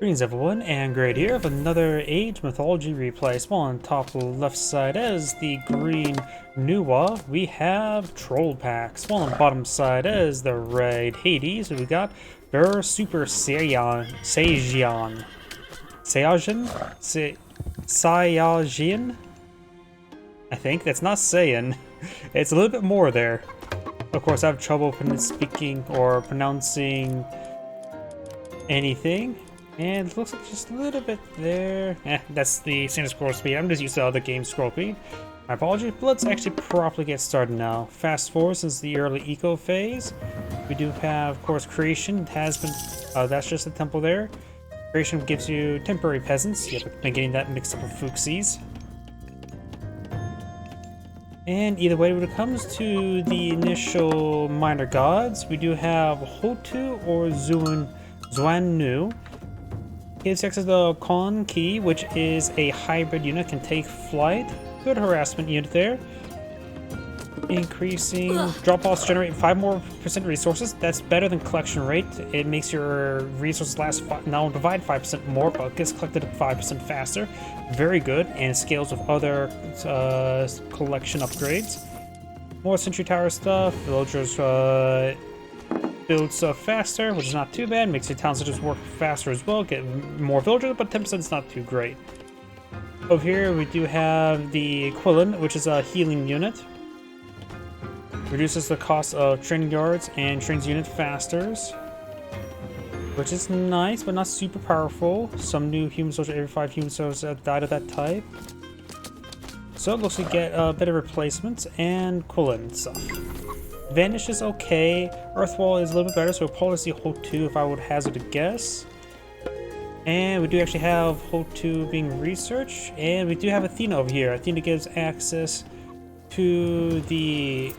Greetings everyone, and Great here with another Age Mythology Replay. Small on top left side as the green Nuwa, we have trollpack. Small on bottom side as the red Hades, we got DerSuperSaiyajin. Saiyajin? I think that's not Saiyan. It's a little bit more there. Of course, I have trouble speaking or pronouncing anything. And it looks like just a little bit there. That's the standard scroll speed. I'm just used to other game scroll speed. My apologies, but let's actually properly get started now. Fast forward since the early eco phase. We do have, of course, creation. It has been, that's just a temple there. Creation gives you temporary peasants. Yep, I've been getting that mixed up with Fuxies. And either way, when it comes to the initial minor gods, we do have Hotu or Zuan-Nu. Gives access to the Con Key, which is a hybrid unit, can take flight. Good harassment unit there. Increasing drop-offs generate 5% more resources. That's better than collection rate. It makes your resources last not only provide 5% more, but gets collected 5% faster. Very good, and scales with other collection upgrades. More sentry tower stuff. Villagers build stuff faster, which is not too bad. Makes your town centers work faster as well. Get more villagers, but 10% is not too great. Over here, we do have the Quillen, which is a healing unit. Reduces the cost of training yards and trains unit faster, which is nice, but not super powerful. Some new human soldiers, every 5 human soldiers have died of that type. So it looks like we get better replacements and Quillen stuff. Vanish is okay. Earthwall is a little bit better, so we'll probably see Hotu if I would hazard a guess. And we do actually have Hotu being researched, and we do have Athena over here. Athena gives access to the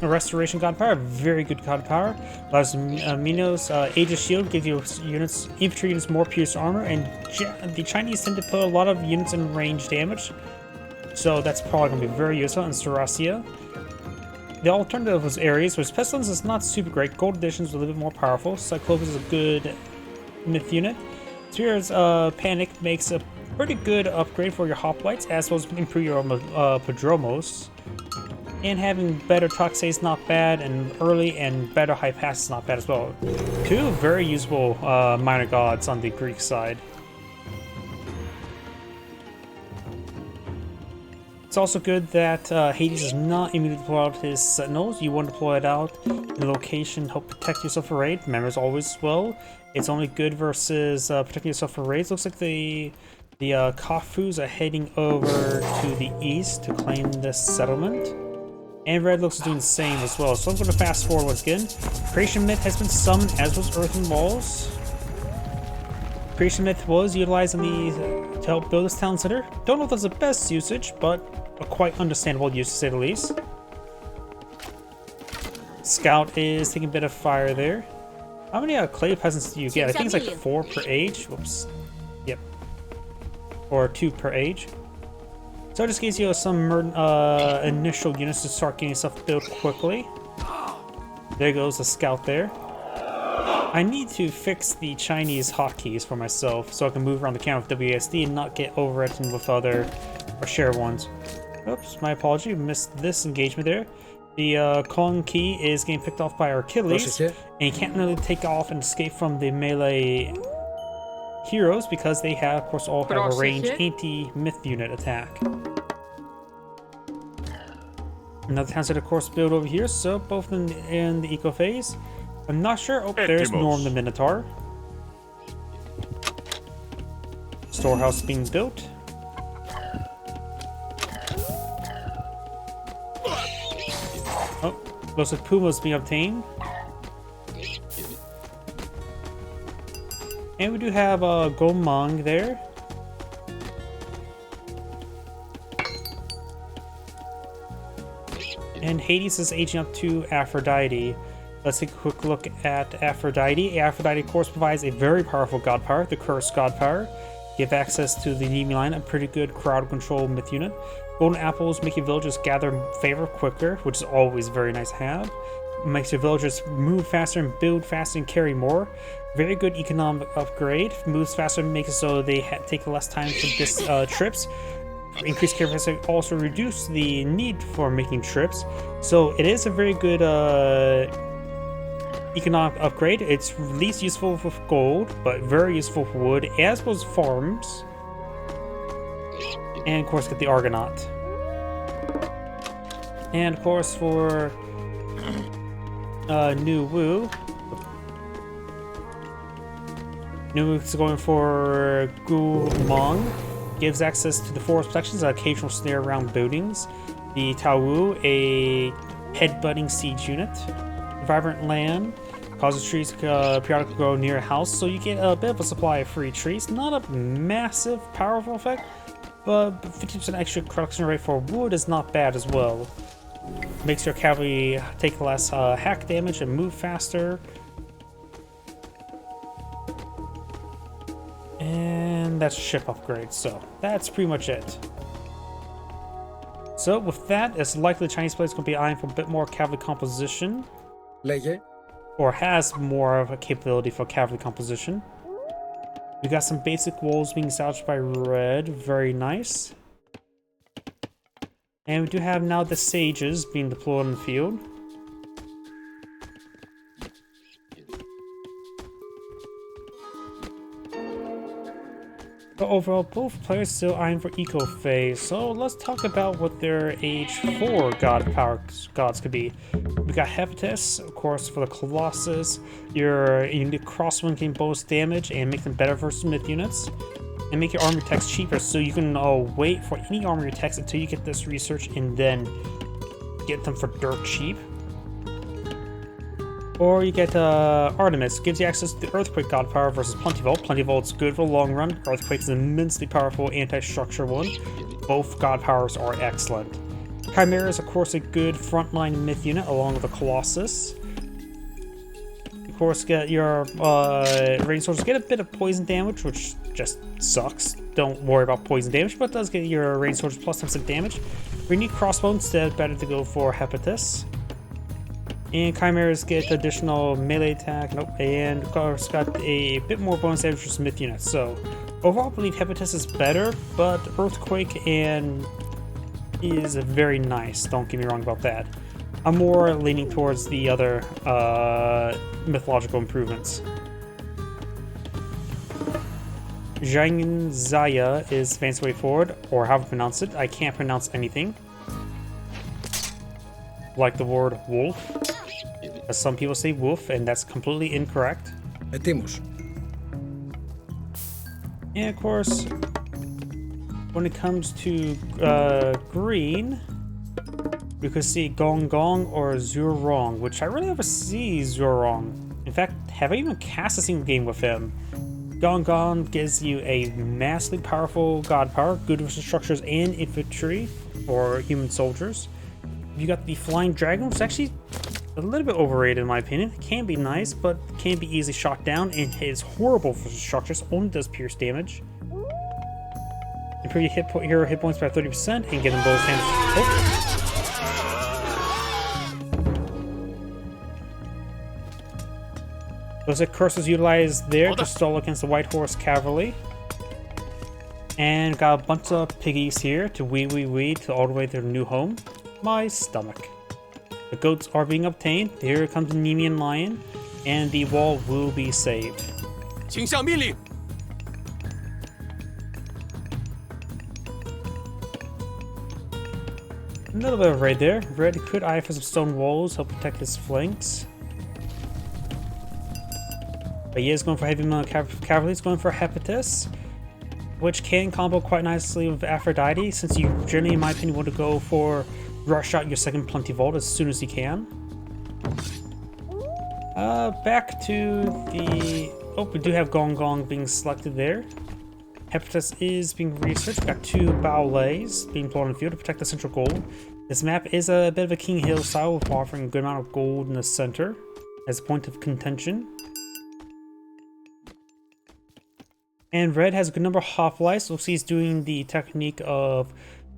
Restoration God Power, very good God Power. Allows Minos Aegis Shield, gives you units, infantry units more pierced armor, and the Chinese tend to put a lot of units in range damage, so that's probably going to be very useful. And Sarasia. The alternative was Ares, which Pestilence is not super great. Gold Edition is a little bit more powerful. Cyclops is a good myth unit. Spear's Panic makes a pretty good upgrade for your hoplites, as well as improve your Padromos. And having better Toxay is not bad, and early and better high pass is not bad as well. Two very usable minor gods on the Greek side. It's also good that Hades is not immediately deploy out his sentinels. You want to deploy it out in a location, help protect yourself for raid. Remember, as always as well, it's only good versus protecting yourself for raids. Looks like the Kafus are heading over to the east to claim this settlement. And Red looks doing the same as well. So I'm going to fast forward once again. Creation Myth has been summoned, as was Earthen Walls. Creation Myth was utilized in to help build this town center. Don't know if that's the best usage, but a quite understandable use to say the least. Scout is taking a bit of fire there. How many clay peasants do you get? I think it's like 4 per age. Whoops. Yep. Or 2 per age. So it just gives you some initial units to start getting stuff built quickly. There goes the scout there. I need to fix the Chinese hotkeys for myself so I can move around the camera with WASD and not get overwritten with other or share ones. Oops, my apology, missed this engagement there. The Kong Key is getting picked off by our Achilles, and he can't really take off and escape from the melee heroes because they have, of course, all have a ranged anti-myth unit attack. Another town set, of course, build over here, so both in the eco phase. I'm not sure. Oh, there's Norm the Minotaur. Storehouse being built. Oh, looks like Puma's being obtained. And we do have Gomang there. And Hades is aging up to Aphrodite. Let's take a quick look at Aphrodite. Aphrodite, of course, provides a very powerful god power, the Cursed God Power. Give access to the enemy line, a pretty good crowd control myth unit. Golden apples make your villagers gather favor quicker, which is always very nice to have. makes your villagers move faster and build faster and carry more. Very good economic upgrade. Moves faster, makes it so they take less time for this trips. Increased carry capacity also reduce the need for making trips. So it is a very good economic upgrade. It's least useful for gold, but very useful for wood, as well as farms. And of course, get the Argonaut. And of course, for New Wu. New Wu's going for Gumong. Gives access to the forest protections, an occasional snare around buildings. The Tao Wu, a headbutting siege unit. Vibrant land causes trees to periodically grow near a house, so you get a bit of a supply of free trees. Not a massive, powerful effect, but 50% extra production rate for wood is not bad as well. Makes your cavalry take less hack damage and move faster. And that's ship upgrade, so that's pretty much it. So with that, it's likely the Chinese player is going to be eyeing for a bit more cavalry composition. Or has more of a capability for cavalry composition. We got some basic walls being salvaged by red, very nice. And we do have now the sages being deployed in the field. But overall, both players still eyeing for eco phase, so let's talk about what their age 4 gods could be. We got Hephaestus, of course, for the Colossus. Your unique crosswind can bonus damage and make them better versus myth units. And make your armor text cheaper, so you can wait for any armor text until you get this research and then get them for dirt cheap. Or you get Artemis, gives you access to the Earthquake God Power versus Plentyvault. Plentyvault's good for the long run. Earthquake is an immensely powerful anti-structure one. Both God Powers are excellent. Chimera is of course a good frontline myth unit along with the Colossus. Of course, get your rain soldiers get a bit of poison damage, which just sucks. Don't worry about poison damage, but it does get your rain soldiers plus 10% damage. For your unique crossbow, instead, better to go for Hephaestus. And Chimeras get additional melee attack, and of course got a bit more bonus damage for Smith units. So overall, I believe Hephaestus is better, but Earthquake and is very nice. Don't get me wrong about that. I'm more leaning towards the other mythological improvements. Zhang Zaya is fancy way forward, or how to pronounce it. I can't pronounce anything. Like the word wolf. As some people say wolf, and that's completely incorrect. Ετοίμος. And of course, when it comes to green, we could see Gong Gong or Zhurong, which I really never see Zhurong. In fact, have I even cast a single game with him? Gong Gong gives you a massively powerful god power, good versus structures and infantry, or human soldiers. You got the Flying Dragon, which is actually a little bit overrated in my opinion. It can be nice, but can be easily shot down, and is horrible for structures, only does pierce damage. Improve your hero hit points by 30% and get them both hands. Oh. Those are curses utilized there to stall against the White Horse Cavalry. And got a bunch of piggies here to wee to all the way to their new home. My stomach. The goats are being obtained. Here comes the Nemean Lion, and the wall will be saved. 请下命令. A little bit of red there. Red could eye for some stone walls, help protect his flanks. But he is going for heavy metal cavalry. He's going for Hephaestus, which can combo quite nicely with Aphrodite, since you generally, in my opinion, want to go for rush out your second Plentyvault as soon as you can. Back to the... Oh, we do have Gong Gong being selected there. Hephaestus is being researched. Got two Baolays being put on the field to protect the central gold. This map is a bit of a King Hill style, with offering a good amount of gold in the center as a point of contention. And red has a good number of hoplites. Looks like he's doing the technique of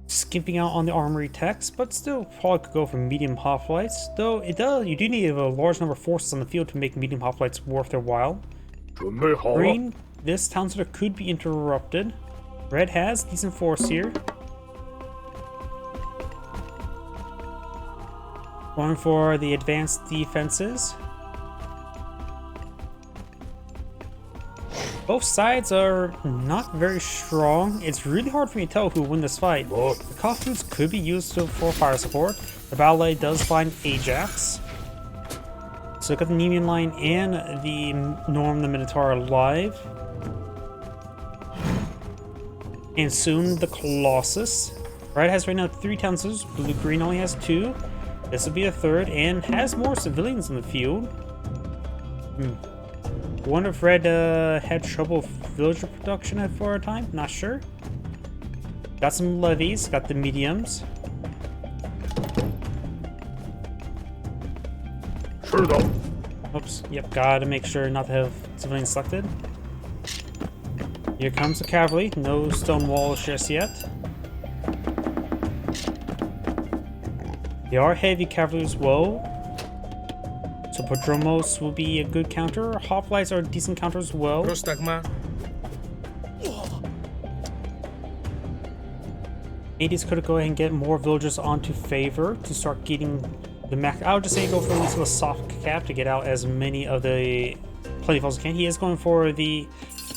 skimping out on the armory text, but still probably could go for medium hoplites. Though you do need a large number of forces on the field to make medium hoplites worth their while. Green, this town center could be interrupted. Red has decent force here. Going for the advanced defenses. Both sides are not very strong. It's really hard for me to tell who will win this fight. The costumes could be used for fire support. The ballet does find Ajax. So got the Nemean line and the Norm the Minotaur alive. And soon the Colossus. Red has right now 3 town centers. Blue-green only has 2. This will be a 3rd and has more civilians in the field. Wonder if Red had trouble with villager production for a time. Not sure. Got some levies. Got the mediums. Oops. Yep. Gotta make sure not to have civilians selected. Here comes the cavalry. No stone walls just yet. They are heavy cavalry as well. So Podromos will be a good counter. Hoplites are a decent counter as well. Hades could go ahead and get more villagers onto favor to start getting the max. I would just say go for at least a soft cap to get out as many of the plenty as can. He is going for the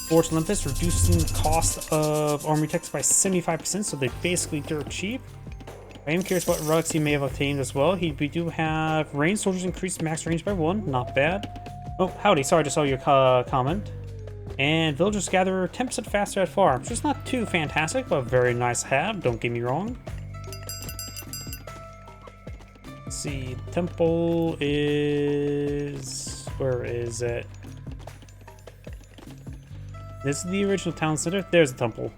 Forge Olympus, reducing the cost of armory text by 75%, so they're basically dirt cheap. I am curious what relics he may have obtained as well. We do have range soldiers increased max range by 1. Not bad. Oh, howdy. Sorry, I just saw your comment. And villagers gather 10% faster at farms. Just not too fantastic, but very nice to have. Don't get me wrong. Let's see. Temple is... Where is it? This is the original town center. There's the temple.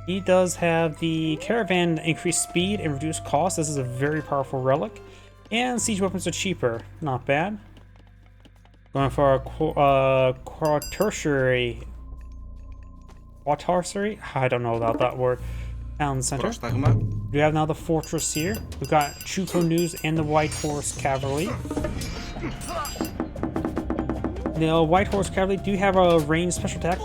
He does have the caravan increased speed and reduced cost. This is a very powerful relic. And siege weapons are cheaper. Not bad. Going for a quaternary. I don't know about that word. Town center. We have now the fortress here. We've got Chuko News and the White Horse Cavalry. The White Horse Cavalry do have a range special attack,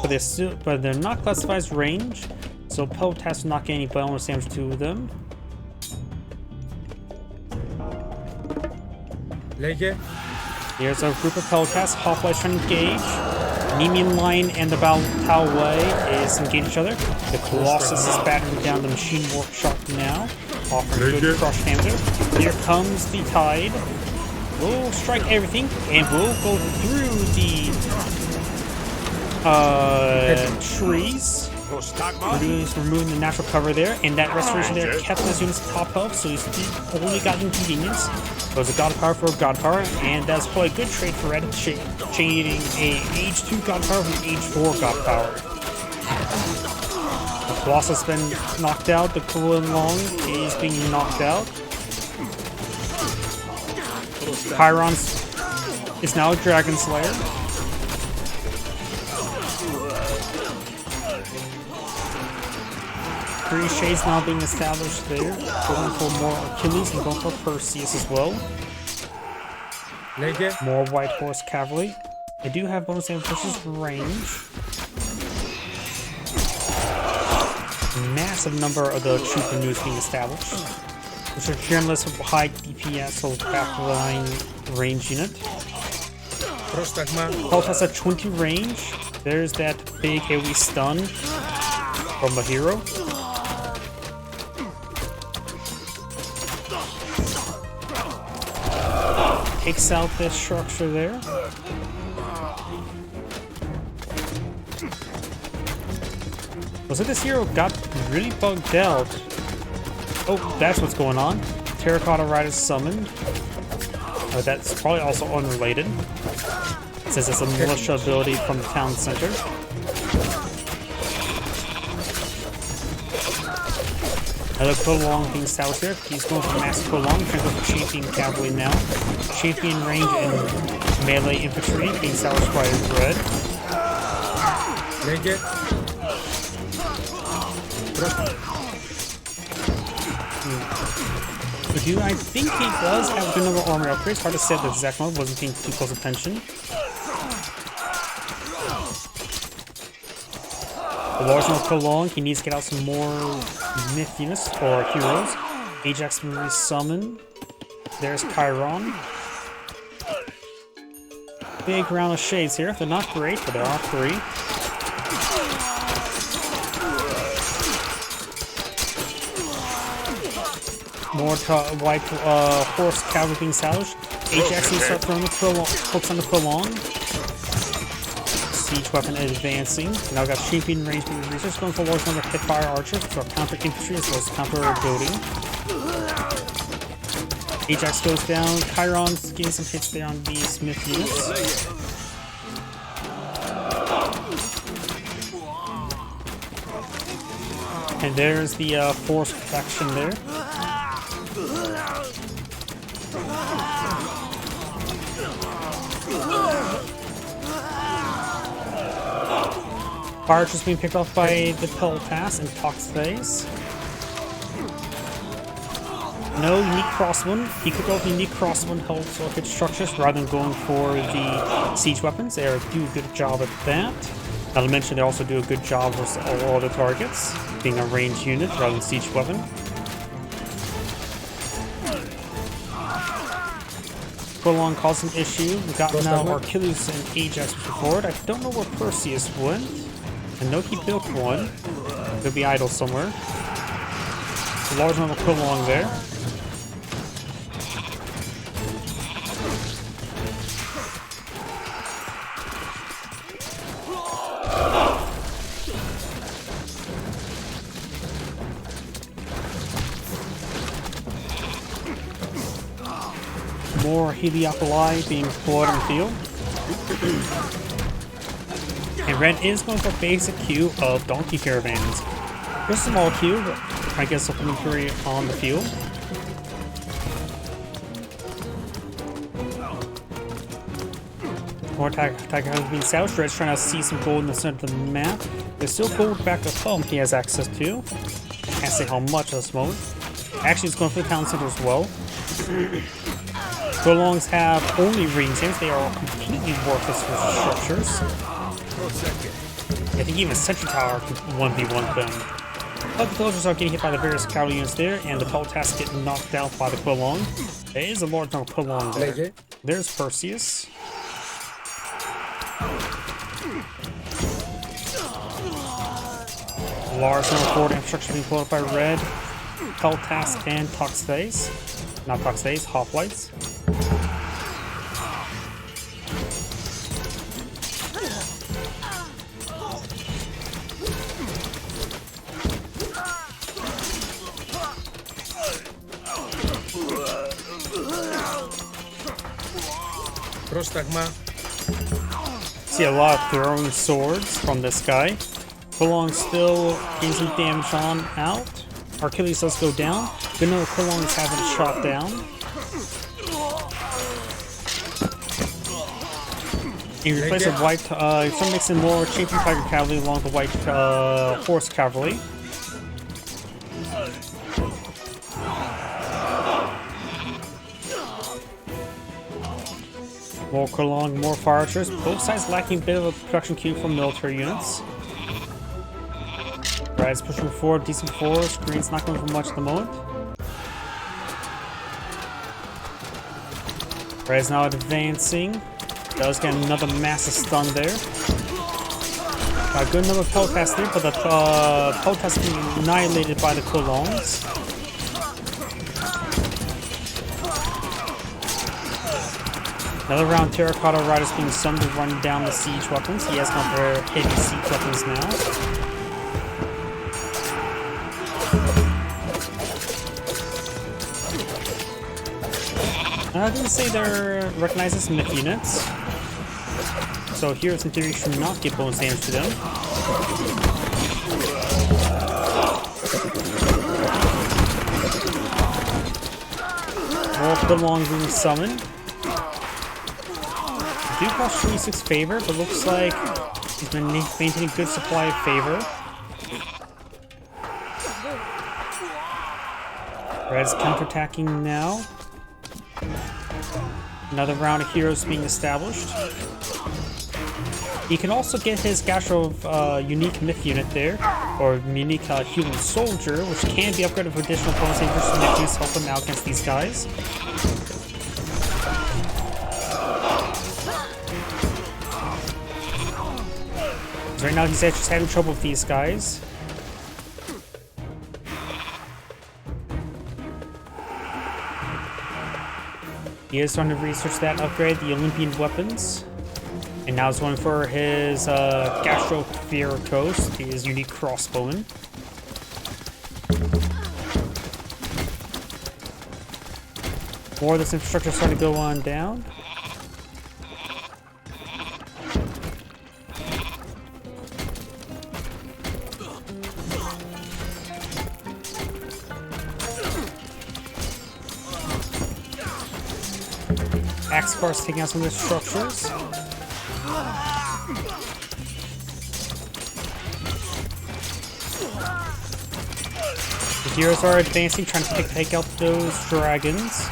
but they're not classified as range. So Peltas will not get any bonus damage to them. Here's a group of Peltas. Hoplites trying to engage. Nemean line and the Bao Wei is engaging each other. The Colossus is battering down the machine workshop now, offering good crush damage. Here comes the Tide. We'll strike everything and we'll go through the trees. Removing the natural cover there, and that restoration there kept his units top health, so he's only got inconvenience. It was a god power for a god power, and that's probably a good trade for Red, changing a age 2 god power from age 4 god power. The Colossus has been knocked out, the Kulin Long is being knocked out. Chiron is now a Dragon Slayer. Three Shades now being established there. Going for more Achilles and going for Perseus as well. More White Horse Cavalry. They do have bonus damage versus range. Massive number of the troop news being established. Which are journalists with high DPS, so backline range unit. Health has a 20 range. There's that big AoE stun from a hero. Takes out this structure there. Was it this hero got really bugged out? Oh, that's what's going on. Terracotta Rider summoned. That's probably also unrelated, since it's a militia ability from the town center. Another Prolong being established here. He's going for Master Prolong, trying to go for Champion Cavalry now. Champion range and melee infantry being established by Red. I think he does have a good number of armor upgrades. Hard to say at the exact moment, wasn't paying too close attention. The large not prolonged, he needs to get out some more myth units or heroes. Ajax will resummon. There's Chiron. Big round of shades here. They're not great, but there are 3. More white horse cavalry being salvaged. Ajax needs to start throwing the hooks on the prolong. Siege weapon advancing. Now we got shaping range being researched, going for a large number of hipfire archers for counter infantry as well as counter building. Ajax goes down. Chiron's getting some hits there on the smith units. And there's the force protection there. Fire just being picked off by the Pelt Pass and Tox Phase. No unique crossbow. He could go with the unique crossbow helps or hit structures rather than going for the siege weapons. They do a good job at that. Not to mention they also do a good job with all other targets, being a ranged unit rather than siege weapon. Prolong caused an issue. We got now Achilles and Ajax forward. I don't know where Perseus went. I know he built one. He'll be idle somewhere. A large amount of Prolong there. More Heliopoli being deployed on the field. And red is going for a basic queue of donkey caravans. Just a small queue, but I guess supplementary on the field. More attack has been salvaged. Red's trying to see some gold in the center of the map. There's still gold back at home he has access to. Can't say how much at this moment. Actually, it's going for the town center as well. Prolongs have only rings here. They are completely worthless for structures. I think even Sentry Tower can 1v1 them. But the villagers are getting hit by the various cavalry units there, and the Peltas get knocked out by the Prolong. There is a large number of Prolong there. There's Perseus. Large number of forward infrastructure being pulled up by Red, Peltas, and Toxphase. Not Toxphase, Hoplites. See a lot of throwing swords from this guy. Prolong still getting some damage on out. Achilles does go down. Good enough Prolongs haven't shot down. He replaced with white, some mixing more Champion Tiger Cavalry along with the white Horse Cavalry. More Prolong, more Fire Archers. Both sides lacking a bit of a production queue from military units. Red's pushing forward, decent force. Green's not going for much at the moment. Red's now advancing. Does get another massive stun there. Got a good number of Peltas there, but the Peltas being annihilated by the Prolongs. Another round Terracotta Riders being summoned to run down the siege weapons. He has gone for heavy siege weapons now. I didn't say they're recognized as myth units. So heroes in theory should not get bonus damage to them. More Prolong being summoned. Do cost 26 favor, but looks like he's been maintaining good supply of favor. Red's counterattacking now. Another round of heroes being established. He can also get his Gastro unique myth unit there, or unique human soldier, which can be upgraded for additional bonus savers to make use help him out against these guys. Right now he's actually having trouble with these guys. He is trying to research that upgrade, the Olympian weapons. And now he's going for his Gastro Coast, his unique crossbowman. More of this infrastructure is starting to go on down. Axe cars taking out some of the structures. The heroes are advancing, trying to take out those dragons.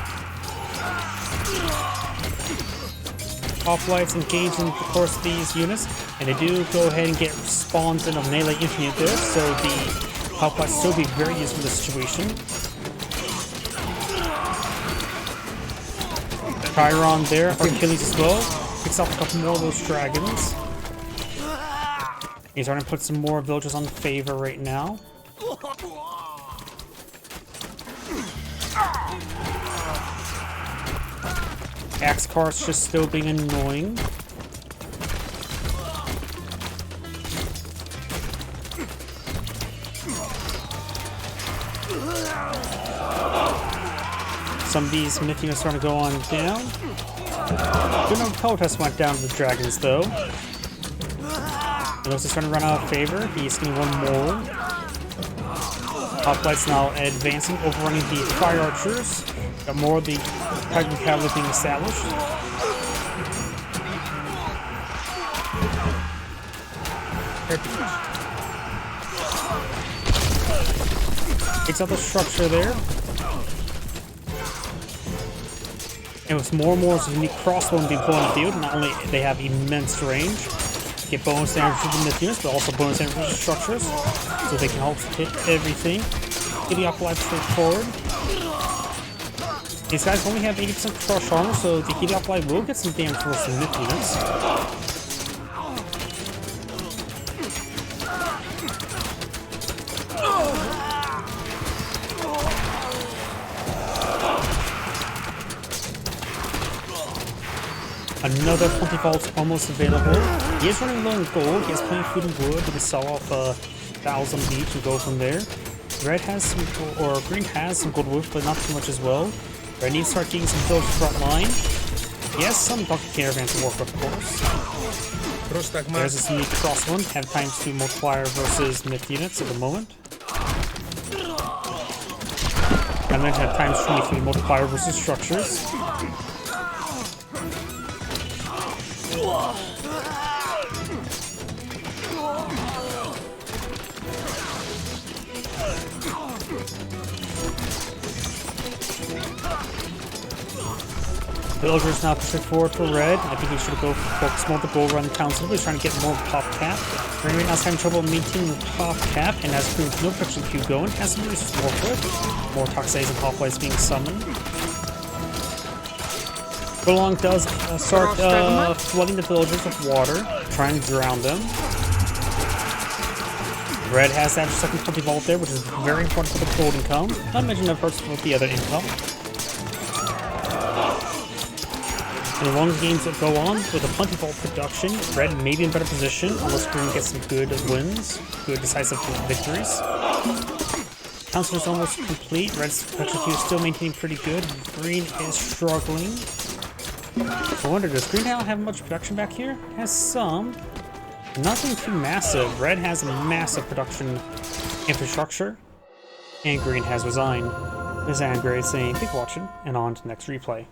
Hoplites engage in, of course, these units, and they do go ahead and get spawns in a melee infinite there, so the hoplites still be very useful in this situation. Chiron there, Achilles as well. Picks off a couple more of those dragons. He's starting to put some more villagers on favor right now. Axe carts just still being annoying. Some of these myth units are starting to go on down. Good enough protest went down to the dragons though. And those are starting to run out of favor. He's getting one more. Hoplites now advancing, overrunning the fire archers. Got more of the Titan cavalry being established. Takes out the structure there. And with more and more unique crossbow being put on the field, not only they have immense range, get bonus damage to the myth units, but also bonus damage to the structures, so they can help hit everything. Getting up life straightforward. These guys only have 80% crush armor, so the heat up life will get some damage for some myth units. Another 20 volts almost available. He is running low on gold. He has plenty of food and wood. He can sell off 1,000 each and go from there. Red has some, or green has some gold wood, but not too much as well. Red needs to start getting some builds front line. He has some bucket caravan to work with, of course. There's this unique cross one. Have times 2 multiplier versus myth units at the moment. I mentioned have times 23 multiplier versus structures. Villagers now pushing forward for red. I think we should go focus more on the gold run council. He's trying to get more top cap. Green right now is having trouble maintaining the top cap, and has proved no friction queue going. Has some resources to work with. More Toxays and hoplites being summoned. Golong does start flooding the villagers with water, trying to drown them. Red has that second 20 volt there, which is very important for the gold income. Not mentioned it hurts with the other income. And as long as games that go on with a plenty volt production, red may be in better position unless green gets some good wins, good decisive victories. Council is almost complete. Red's production queue is still maintaining pretty good. Green is struggling. I wonder, does green now have much production back here? It has some. Nothing too massive. Red has a massive production infrastructure. And green has resigned. This is Andrew saying, thanks for watching, and on to the next replay.